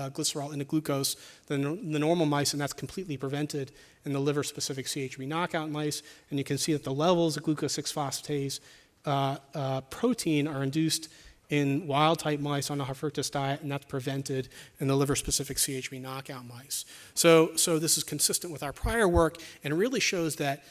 glycerol into glucose than the normal mice, and that's completely prevented in the liver-specific CHB knockout mice. And you can see that the levels of glucose-6-phosphatase protein are induced in wild-type mice on a high-fructose diet, and that's prevented in the liver-specific CHB knockout mice. So this is consistent with our prior work, and really shows that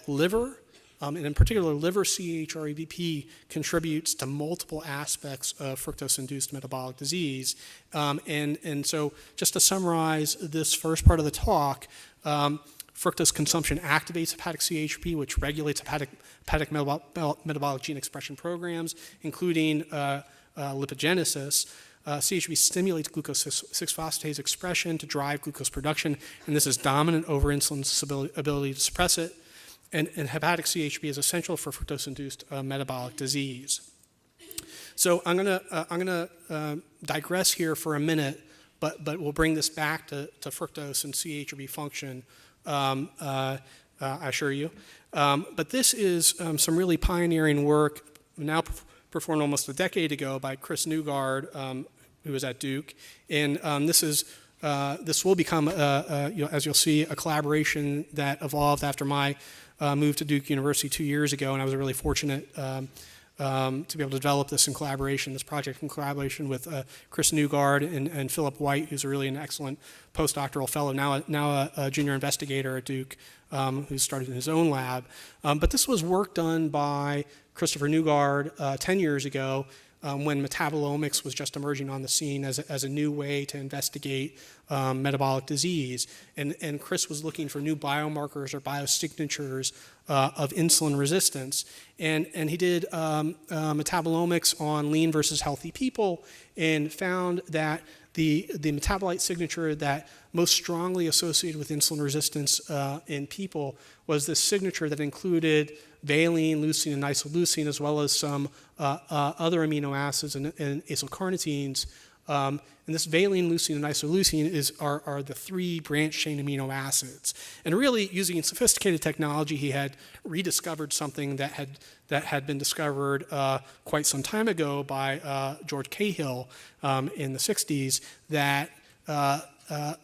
liver, and in particular liver CHREBP, contributes to multiple aspects of fructose-induced metabolic disease. And so just to summarize this first part of the talk, fructose consumption activates hepatic CHP, which regulates hepatic metabolic gene expression programs, including lipogenesis. CHP stimulates glucose-6-phosphatase expression to drive glucose production, and this is dominant over insulin's ability to suppress it. And hepatic CHP is essential for fructose-induced metabolic disease. So I'm gonna digress here for a minute, but we'll bring this back to fructose and CHRB function. I assure you. But this is some really pioneering work now performed almost a decade ago by Chris Newgard, who was at Duke, and this will become, as you'll see, a collaboration that evolved after my move to Duke University 2 years ago, and I was really fortunate to be able to develop this project in collaboration with Chris Newgard and Philip White, who's really an excellent postdoctoral fellow, now a junior investigator at Duke, who started in his own lab. But this was work done by Christopher Newgard 10 years ago, when metabolomics was just emerging on the scene as a new way to investigate metabolic disease. And Chris was looking for new biomarkers or biosignatures of insulin resistance. And he did metabolomics on lean versus healthy people, and found that the metabolite signature that most strongly associated with insulin resistance in people was this signature that included valine, leucine, and isoleucine, as well as some other amino acids and acylcarnitines. And this valine, leucine, and isoleucine are the 3 branched-chain amino acids. And really, using sophisticated technology, he had rediscovered something that had been discovered quite some time ago by George Cahill in the 60s, that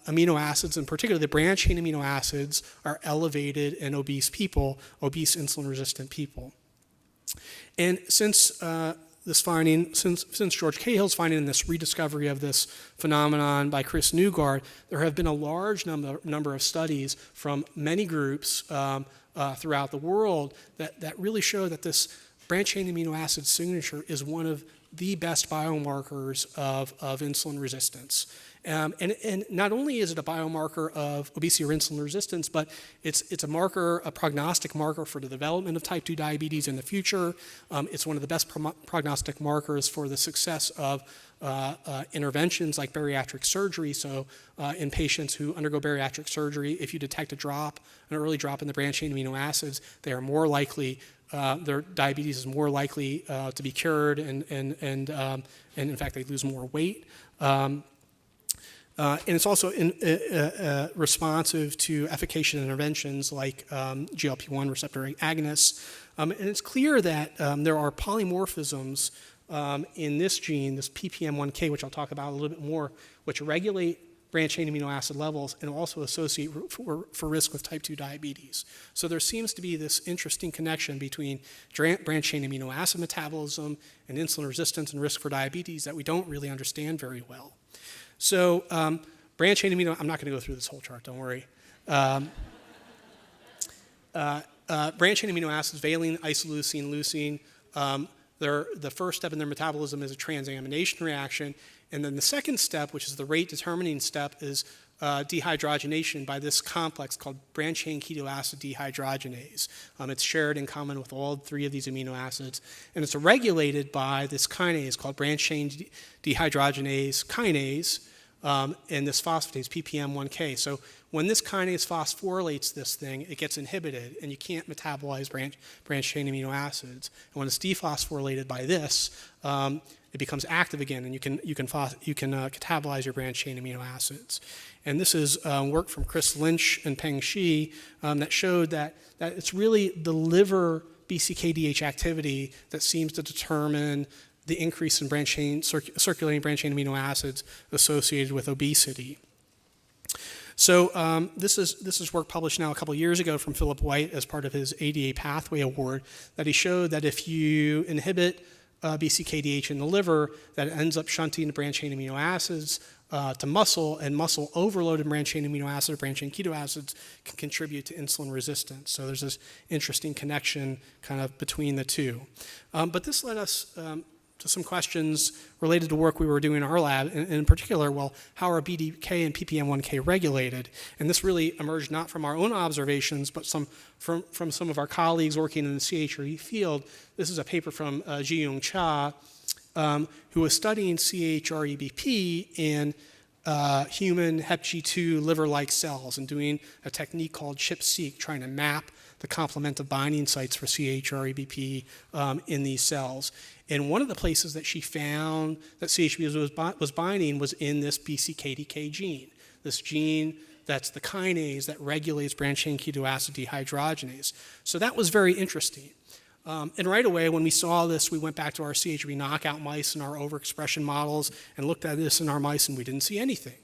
amino acids, in particular the branched-chain amino acids, are elevated in obese people, obese insulin-resistant people. And since George Cahill's finding and this rediscovery of this phenomenon by Chris Newgard, there have been a large number of studies from many groups throughout the world that really show that this branched-chain amino acid signature is one of the best biomarkers of insulin resistance. And not only is it a biomarker of obesity or insulin resistance, but it's a prognostic marker for the development of type 2 diabetes in the future. It's one of the best prognostic markers for the success of interventions like bariatric surgery. So in patients who undergo bariatric surgery, if you detect an early drop in the branched-chain amino acids, they are more likely, their diabetes is more likely to be cured, and in fact they lose more weight. And it's also responsive to efficacious interventions like GLP-1 receptor agonists. And it's clear that there are polymorphisms in this gene, this PPM1K, which I'll talk about a little bit more, which regulate branched-chain amino acid levels and also associate for risk with type 2 diabetes. So there seems to be this interesting connection between branched-chain amino acid metabolism and insulin resistance and risk for diabetes that we don't really understand very well. So branched-chain amino, I'm not going to go through this whole chart, don't worry. Branched-chain amino acids, valine, isoleucine, leucine, the first step in their metabolism is a transamination reaction. And then the second step, which is the rate-determining step, is dehydrogenation by this complex called branched-chain ketoacid dehydrogenase. It's shared in common with all 3 of these amino acids. And it's regulated by this kinase called branched-chain dehydrogenase kinase, and this phosphatase, PPM1K. So when this kinase phosphorylates this thing, it gets inhibited, and you can't metabolize branched-chain amino acids. And when it's dephosphorylated by this, it becomes active again, and you can catabolize your branched-chain amino acids. And this is work from Chris Lynch and Peng Shi that showed that it's really the liver BCKDH activity that seems to determine the increase in circulating branched chain amino acids associated with obesity. So this is work published now a couple years ago from Philip White as part of his ADA Pathway Award, that he showed that if you inhibit BCKDH in the liver, that it ends up shunting the branched chain amino acids to muscle, and muscle overloaded branched chain amino acid or branched chain keto acids can contribute to insulin resistance. So there's this interesting connection kind of between the two. But this led us to some questions related to work we were doing in our lab, and in particular, well, how are BDK and PPM1K regulated? And this really emerged not from our own observations, but from some of our colleagues working in the CHRE field. This is a paper from Ji-Young Cha, who was studying CHREBP in human HepG2 liver-like cells and doing a technique called ChIP-seq, trying to map the complement of binding sites for CHREBP in these cells. And one of the places that she found that CHB was binding was in this BCKDK gene, this gene that's the kinase that regulates branched chain ketoacid dehydrogenase. So that was very interesting. And right away, when we saw this, we went back to our CHB knockout mice and our overexpression models and looked at this in our mice, and we didn't see anything.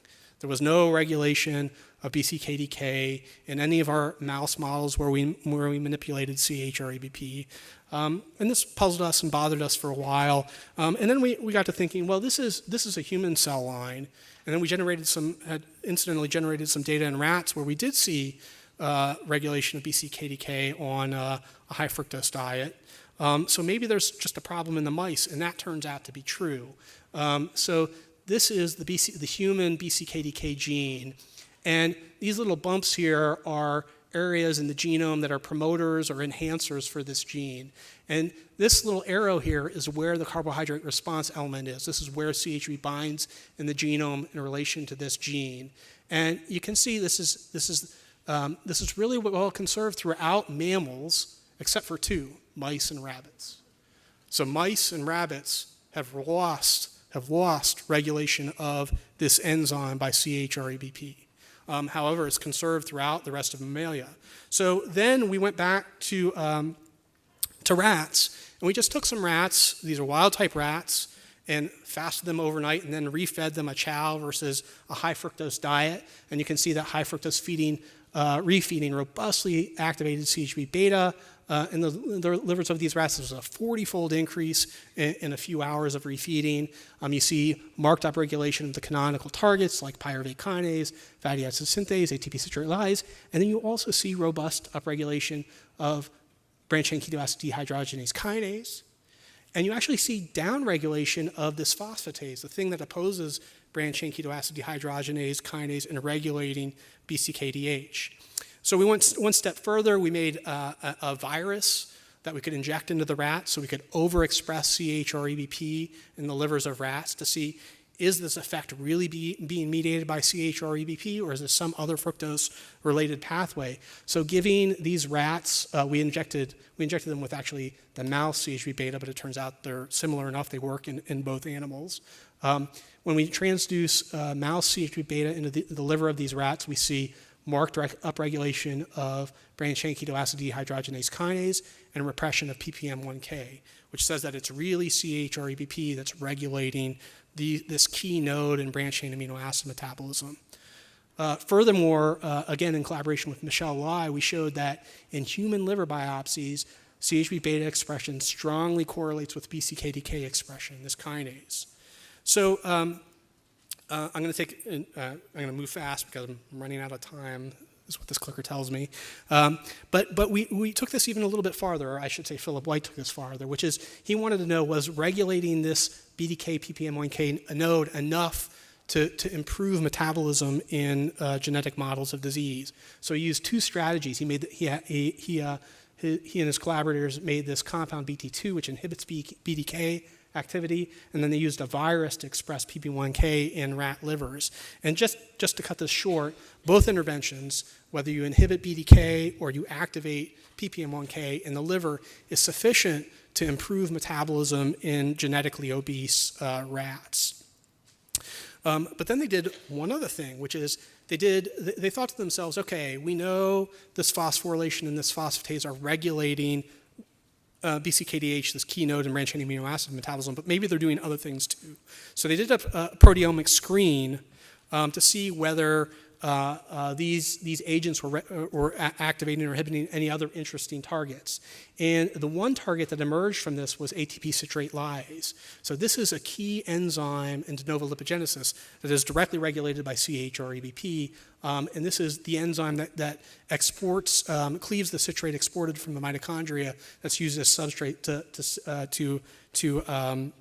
There was no regulation of BCKDK in any of our mouse models where we manipulated CHREBP. And this puzzled us and bothered us for a while. And then we got to thinking, well, this is a human cell line. And then we had incidentally generated some data in rats where we did see regulation of BCKDK on a high fructose diet. So maybe there's just a problem in the mice, and that turns out to be true. So this is the human BCKDK gene. And these little bumps here are areas in the genome that are promoters or enhancers for this gene. And this little arrow here is where the carbohydrate response element is. This is where CHB binds in the genome in relation to this gene. And you can see this is really well conserved throughout mammals, except for two, mice and rabbits. So mice and rabbits have lost regulation of this enzyme by CHREBP. However, it's conserved throughout the rest of mammalia. So then we went back to rats, and we just took some rats, these are wild-type rats, and fasted them overnight and then refed them a chow versus a high fructose diet. And you can see that high fructose refeeding robustly activated CHB beta in the livers of these rats. There was a 40-fold increase in a few hours of refeeding. You see marked upregulation of the canonical targets like pyruvate kinase, fatty acid synthase, ATP citrate lyase, and then you also see robust upregulation of branched chain ketoacid dehydrogenase kinase. And you actually see downregulation of this phosphatase, the thing that opposes branched chain ketoacid dehydrogenase kinase in regulating BCKDH. So we went one step further. We made a virus that we could inject into the rat so we could overexpress CHREBP in the livers of rats to see, is this effect really being mediated by CHREBP, or is this some other fructose-related pathway? So giving these rats, we injected them with actually the mouse CHB beta, but it turns out they're similar enough. They work in both animals. When we transduce mouse CHB beta into the liver of these rats, we see marked upregulation of branched chain ketoacid dehydrogenase kinase and repression of PPM1K, which says that it's really CHREBP that's regulating this key node in branched chain amino acid metabolism. Furthermore, again in collaboration with Michelle Lai, we showed that in human liver biopsies, CHB beta expression strongly correlates with BCKDK expression, this kinase. So I'm going to move fast because I'm running out of time, is what this clicker tells me. But we took this even a little bit farther, or I should say Philip White took this farther, which is he wanted to know, was regulating this BDK PPM1K node enough to improve metabolism in genetic models of disease? So he used two strategies. He and his collaborators made this compound BT2, which inhibits BDK activity, and then they used a virus to express PP1K in rat livers. And just to cut this short, both interventions, whether you inhibit BDK or you activate PPM1K in the liver, is sufficient to improve metabolism in genetically obese rats. But then they did one other thing, which is they thought to themselves, okay, we know this phosphorylation and this phosphatase are regulating BCKDH, this key node in branched-chain amino acid metabolism, but maybe they're doing other things too. So they did a proteomic screen to see whether these agents were activating or inhibiting any other interesting targets. And the one target that emerged from this was ATP citrate lyase. So this is a key enzyme in de novo lipogenesis that is directly regulated by CHR-EBP. And this is the enzyme that exports, cleaves the citrate exported from the mitochondria that's used as substrate to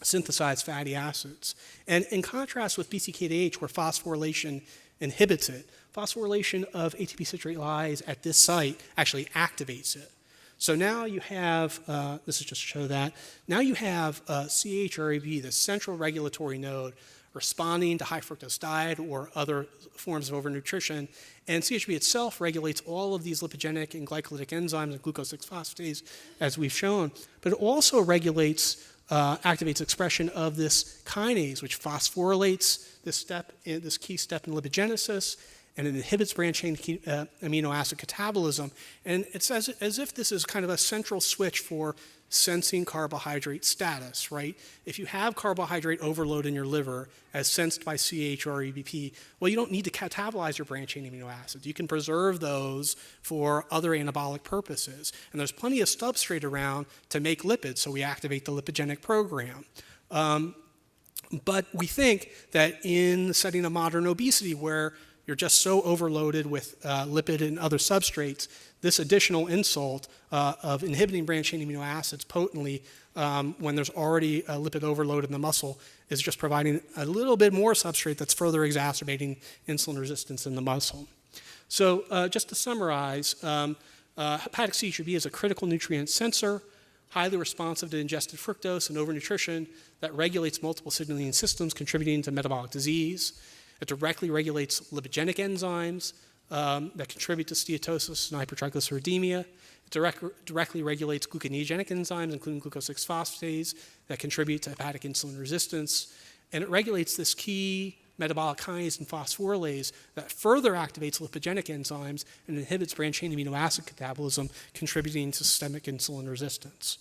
synthesize fatty acids. And in contrast with BCKDH, where phosphorylation inhibits it, phosphorylation of ATP citrate lyase at this site actually activates it. So now you have, this is just to show that, now you have CHRAB, the central regulatory node, responding to high fructose diet or other forms of overnutrition. And CHB itself regulates all of these lipogenic and glycolytic enzymes and glucose 6-phosphatase, as we've shown. But it also regulates, activates expression of this kinase, which phosphorylates this key step in lipogenesis, and it inhibits branched-chain amino acid catabolism. And it's as if this is kind of a central switch for sensing carbohydrate status, right? If you have carbohydrate overload in your liver as sensed by CHR-EBP, well, you don't need to catabolize your branched-chain amino acids. You can preserve those for other anabolic purposes. And there's plenty of substrate around to make lipids, so we activate the lipogenic program. But we think that in the setting of modern obesity, where you're just so overloaded with lipid and other substrates, this additional insult of inhibiting branched-chain amino acids potently when there's already a lipid overload in the muscle is just providing a little bit more substrate that's further exacerbating insulin resistance in the muscle. So just to summarize, hepatic CHRB is a critical nutrient sensor, highly responsive to ingested fructose and overnutrition that regulates multiple signaling systems contributing to metabolic disease. It directly regulates lipogenic enzymes that contribute to steatosis and hypertriglyceridemia. It directly regulates gluconeogenic enzymes, including glucose 6-phosphatase, that contribute to hepatic insulin resistance. And it regulates this key metabolic kinase and phosphorylase that further activates lipogenic enzymes and inhibits branched-chain amino acid catabolism, contributing to systemic insulin resistance.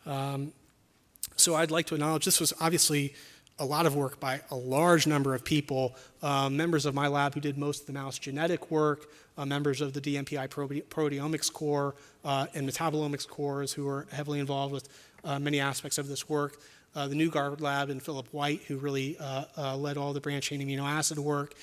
So I'd like to acknowledge this was obviously a lot of work by a large number of people, members of my lab who did most of the mouse genetic work, members of the DMPI proteomics core and metabolomics cores who are heavily involved with many aspects of this work. The Newgard lab and Philip White, who really led all the branched-chain amino acid work,